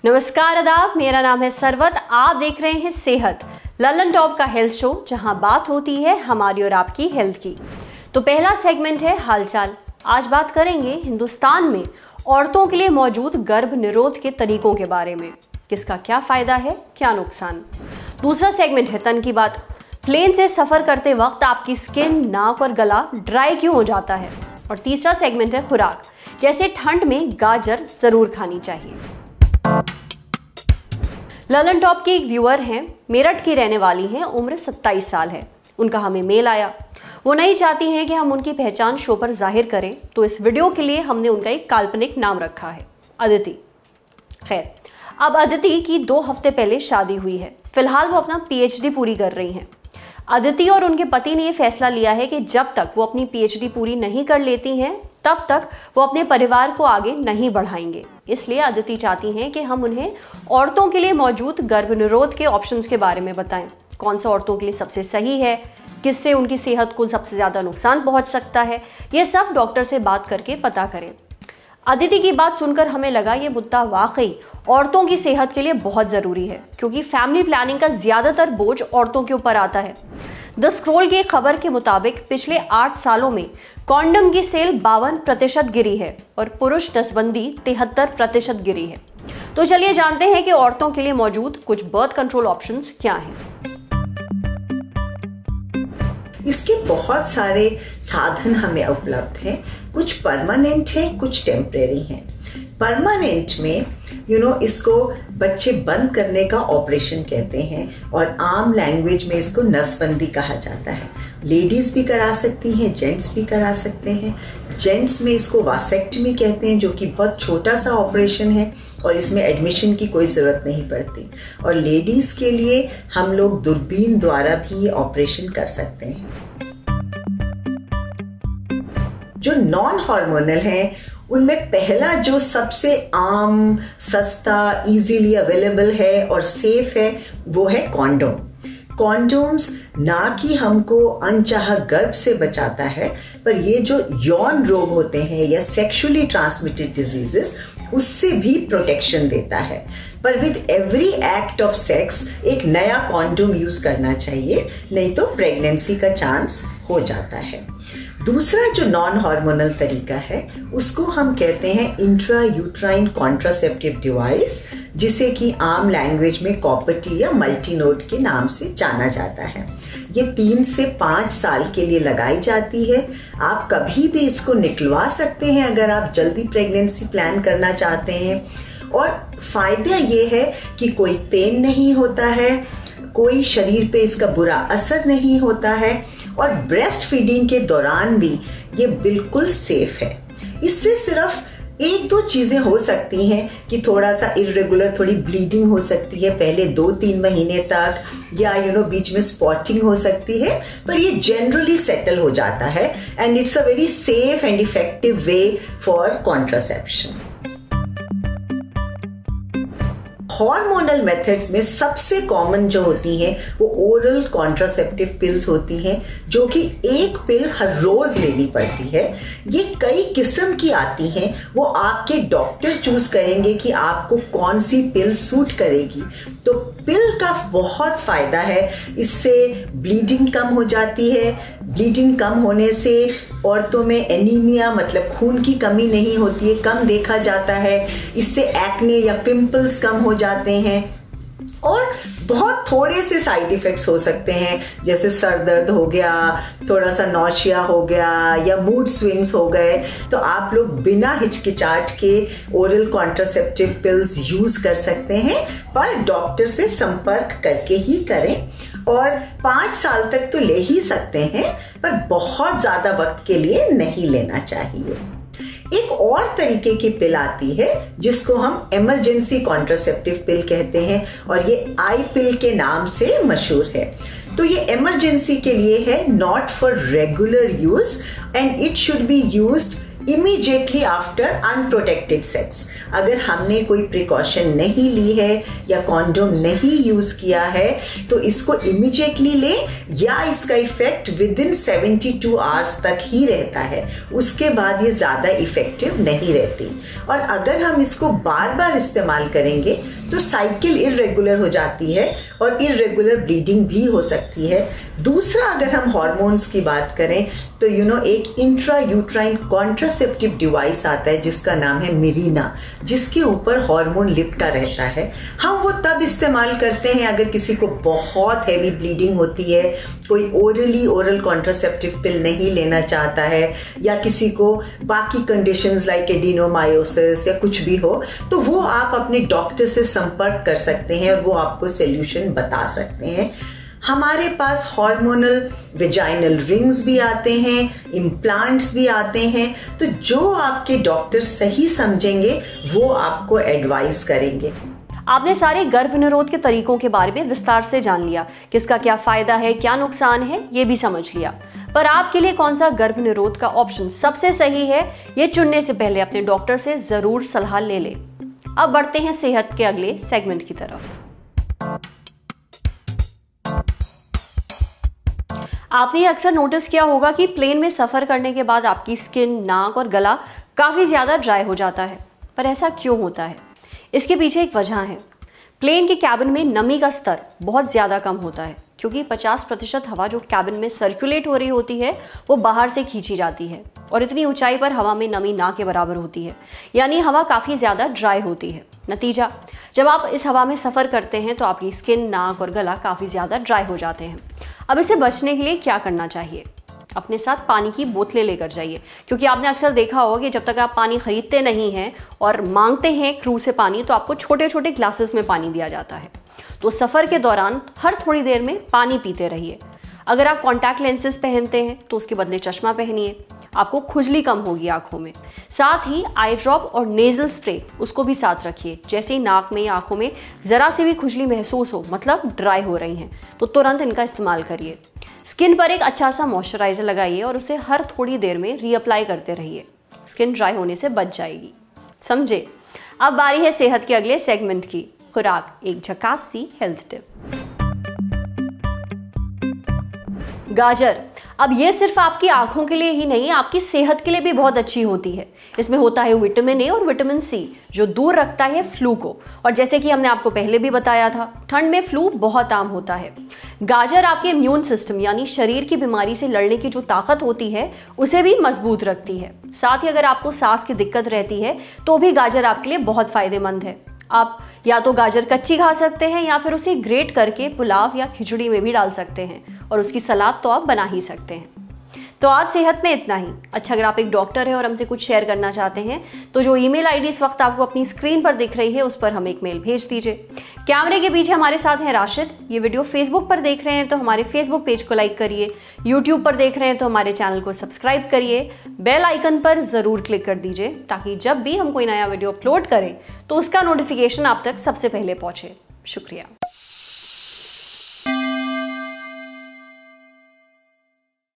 नमस्कार आदाब, मेरा नाम है सरवत। आप देख रहे हैं सेहत ललन टॉप का हेल्थ शो, जहां बात होती है हमारी और आपकी हेल्थ की। तो पहला सेगमेंट है हालचाल। आज बात करेंगे हिंदुस्तान में औरतों के लिए मौजूद गर्भ निरोध के तरीकों के बारे में, किसका क्या फायदा है, क्या नुकसान। दूसरा सेगमेंट है तन की बात। प्लेन से सफर करते वक्त आपकी स्किन, नाक और गला ड्राई क्यों हो जाता है। और तीसरा सेगमेंट है खुराक, कैसे ठंड में गाजर जरूर खानी चाहिए। ललन टॉप की एक व्यूअर हैं, मेरठ की रहने वाली हैं, उम्र 27 साल है। उनका हमें मेल आया। वो नहीं चाहती हैं कि हम उनकी पहचान शो पर जाहिर करें, तो इस वीडियो के लिए हमने उनका एक काल्पनिक नाम रखा है, अदिति। खैर, अब अदिति की 2 हफ्ते पहले शादी हुई है। फिलहाल वो अपना PhD पूरी कर रही हैं। अदिति और उनके पति ने ये फैसला लिया है कि जब तक वो अपनी PhD पूरी नहीं कर लेती हैं, तब तक वो अपने परिवार को आगे नहीं बढ़ाएंगे। इसलिए अदिति चाहती हैं कि हम उन्हें औरतों के लिए मौजूद गर्भ निरोध के ऑप्शंस के बारे में बताएं। कौन सा औरतों के लिए सबसे सही है, किससे उनकी सेहत को सबसे ज़्यादा नुकसान पहुंच सकता है, ये सब डॉक्टर से बात करके पता करें। अदिति की बात सुनकर हमें लगा ये मुद्दा वाकई औरतों की सेहत के लिए बहुत ज़रूरी है, क्योंकि फैमिली प्लानिंग का ज़्यादातर बोझ औरतों के ऊपर आता है। द स्क्रोल की खबर के मुताबिक पिछले 8 सालों में कॉन्डम की सेल 52% गिरी है और पुरुष नसबंदी 73% गिरी है। तो चलिए जानते हैं कि औरतों के लिए मौजूद कुछ बर्थ कंट्रोल ऑप्शंस क्या हैं। इसके बहुत सारे साधन हमें उपलब्ध हैं। कुछ परमानेंट है, कुछ टेम्परेरी हैं। परमानेंट में इसको बच्चे बंद करने का ऑपरेशन कहते हैं और आम लैंग्वेज में इसको नसबंदी कहा जाता है। लेडीज भी करा सकती हैं, जेंट्स भी करा सकते हैं। जेंट्स में इसको वासेक्टमी कहते हैं, जो कि बहुत छोटा सा ऑपरेशन है और इसमें एडमिशन की कोई ज़रूरत नहीं पड़ती। और लेडीज़ के लिए हम लोग दूरबीन द्वारा भी ये ऑपरेशन कर सकते हैं। जो नॉन हार्मोनल हैं, उनमें पहला जो सबसे आम, सस्ता, इजीली अवेलेबल है और सेफ है, वो है कॉन्डोम। कॉन्डोम्स ना कि हमको अनचाहा गर्भ से बचाता है, पर ये जो यौन रोग होते हैं या सेक्सुअली ट्रांसमिटेड डिजीजेस, उससे भी प्रोटेक्शन देता है। पर with every act of sex एक नया कॉन्डोम यूज करना चाहिए, नहीं तो प्रेगनेंसी का चांस हो जाता है। दूसरा जो नॉन हार्मोनल तरीका है, उसको हम कहते हैं इंट्रा यूट्राइन कॉन्ट्रासेप्टिव डिवाइस, जिसे कि आम लैंग्वेज में कॉपर्टी या मल्टीनोड के नाम से जाना जाता है। ये 3 से 5 साल के लिए लगाई जाती है। आप कभी भी इसको निकलवा सकते हैं अगर आप जल्दी प्रेगनेंसी प्लान करना चाहते हैं। और फायदा ये है कि कोई पेन नहीं होता है, कोई शरीर पे इसका बुरा असर नहीं होता है और ब्रेस्ट फीडिंग के दौरान भी ये बिल्कुल सेफ है। इससे सिर्फ 1-2 चीजें हो सकती हैं कि थोड़ा सा इरेगुलर, थोड़ी ब्लीडिंग हो सकती है पहले 2-3 महीने तक, या बीच में स्पॉटिंग हो सकती है, पर ये जनरली सेटल हो जाता है and it's a very safe and effective way for contraception. Hormonal methods में सबसे कॉमन जो होती हैं वो ओरल कॉन्ट्रासेप्टिव पिल्स होती हैं, जो कि एक पिल हर रोज लेनी पड़ती है। ये कई किस्म की आती हैं, वो आपके डॉक्टर चूज करेंगे कि आपको कौन सी पिल सूट करेगी। तो पिल का बहुत फायदा है, इससे ब्लीडिंग कम हो जाती है। ब्लीडिंग कम होने से औरतों में एनीमिया मतलब खून की कमी नहीं होती है, कम देखा जाता है। इससे एक्ने या पिंपल्स कम हो जाते हैं और बहुत थोड़े से साइड इफेक्ट्स हो सकते हैं, जैसे सर दर्द हो गया, थोड़ा सा नौशिया हो गया या मूड स्विंग्स हो गए। तो आप लोग बिना हिचकिचाहट के ओरल कॉन्ट्रासेप्टिव पिल्स यूज कर सकते हैं, पर डॉक्टर से संपर्क करके ही करें। और 5 साल तक तो ले ही सकते हैं, पर बहुत ज्यादा वक्त के लिए नहीं लेना चाहिए। एक और तरीके की पिल आती है जिसको हम इमरजेंसी कॉन्ट्रासेप्टिव पिल कहते हैं और ये आई पिल के नाम से मशहूर है। तो ये इमरजेंसी के लिए है, not for regular use, and it should be used immediately after unprotected sex. अगर हमने कोई प्रिकॉशन नहीं ली है या कॉन्डोम नहीं यूज किया है तो इसको इमीडिएटली ले, या इसका इफेक्ट विद इन 72 आवर्स तक ही रहता है, उसके बाद ये ज्यादा इफेक्टिव नहीं रहती। और अगर हम इसको बार बार इस्तेमाल करेंगे तो साइकिल इरेगुलर हो जाती है और इरेगुलर ब्लीडिंग भी हो सकती है। दूसरा, अगर हम हार्मोन्स की बात करें तो एक इंट्रा यूट्राइन कॉन्ट्रासेप्टिव डिवाइस आता है जिसका नाम है मिरीना, जिसके ऊपर हार्मोन लिपटा रहता है। हम वो तब इस्तेमाल करते हैं अगर किसी को बहुत हैवी ब्लीडिंग होती है, कोई ओरल कॉन्ट्रासेप्टिव पिल नहीं लेना चाहता है, या किसी को बाकी कंडीशंस लाइक एडिनोमायोसिस या कुछ भी हो, तो वो आप अपने डॉक्टर से संपर्क कर सकते हैं और वो आपको सोल्यूशन बता सकते हैं। हमारे पास हार्मोनल वेजाइनल रिंग्स भी आते हैं, इम्प्लांट्स भी आते हैं, तो जो आपके डॉक्टर सही समझेंगे वो आपको एडवाइस करेंगे। आपने सारे गर्भ निरोध के तरीकों के बारे में विस्तार से जान लिया, किसका क्या फायदा है, क्या नुकसान है, ये भी समझ लिया। पर आपके लिए कौन सा गर्भ निरोध का ऑप्शन सबसे सही है, ये चुनने से पहले अपने डॉक्टर से जरूर सलाह ले लें। अब बढ़ते हैं सेहत के अगले सेगमेंट की तरफ। आपने ये अक्सर नोटिस किया होगा कि प्लेन में सफर करने के बाद आपकी स्किन, नाक और गला काफी ज्यादा ड्राई हो जाता है। पर ऐसा क्यों होता है? इसके पीछे एक वजह है। प्लेन के कैबिन में नमी का स्तर बहुत ज्यादा कम होता है, क्योंकि 50% हवा जो कैबिन में सर्कुलेट हो रही होती है वो बाहर से खींची जाती है, और इतनी ऊंचाई पर हवा में नमी ना के बराबर होती है, यानी हवा काफी ज्यादा ड्राई होती है। नतीजा, जब आप इस हवा में सफर करते हैं तो आपकी स्किन, नाक और गला काफी ज्यादा ड्राई हो जाते हैं। अब इससे बचने के लिए क्या करना चाहिए? अपने साथ पानी की बोतलें लेकर जाइए, क्योंकि आपने अक्सर देखा होगा कि जब तक आप पानी खरीदते नहीं हैं और मांगते हैं क्रू से पानी, तो आपको छोटे छोटे ग्लासेस में पानी दिया जाता है। तो सफ़र के दौरान हर थोड़ी देर में पानी पीते रहिए। अगर आप कॉन्टैक्ट लेंसेज पहनते हैं तो उसके बदले चश्मा पहनिए, आपको खुजली कम होगी आंखों में। साथ ही आई ड्रॉप और नेजल स्प्रे उसको भी साथ रखिए। जैसे ही नाक में या आंखों में ज़रा सी भी खुजली महसूस हो, मतलब ड्राई हो रही हैं, तो तुरंत इनका इस्तेमाल करिए। स्किन पर एक अच्छा सा मॉइस्चराइजर लगाइए और उसे हर थोड़ी देर में रीअप्लाई करते रहिए। स्किन ड्राई होने से बच जाएगी। समझे? अब बारी है सेहत के अगले सेगमेंट की, खुराक, एक झकास सी हेल्थ टिप। गाजर, अब ये सिर्फ आपकी आंखों के लिए ही नहीं, आपकी सेहत के लिए भी बहुत अच्छी होती है। इसमें होता है विटामिन ए और विटामिन सी, जो दूर रखता है फ्लू को। और जैसे कि हमने आपको पहले भी बताया था, ठंड में फ्लू बहुत आम होता है। गाजर आपके इम्यून सिस्टम यानी शरीर की बीमारी से लड़ने की जो ताकत होती है उसे भी मजबूत रखती है। साथ ही अगर आपको सांस की दिक्कत रहती है तो भी गाजर आपके लिए बहुत फायदेमंद है। आप या तो गाजर कच्ची खा सकते हैं या फिर उसे ग्रेट करके पुलाव या खिचड़ी में भी डाल सकते हैं, और उसकी सलाद तो आप बना ही सकते हैं। तो आज सेहत में इतना ही। अच्छा, अगर आप एक डॉक्टर हैं और हमसे कुछ शेयर करना चाहते हैं तो जो ईमेल आईडी इस वक्त आपको अपनी स्क्रीन पर दिख रही है उस पर हमें एक मेल भेज दीजिए। कैमरे के पीछे हमारे साथ हैं राशिद। ये वीडियो फेसबुक पर देख रहे हैं तो हमारे फेसबुक पेज को लाइक करिए, यूट्यूब पर देख रहे हैं तो हमारे चैनल को सब्सक्राइब करिए, बेल आइकन पर ज़रूर क्लिक कर दीजिए ताकि जब भी हम कोई नया वीडियो अपलोड करें तो उसका नोटिफिकेशन आप तक सबसे पहले पहुँचे। शुक्रिया।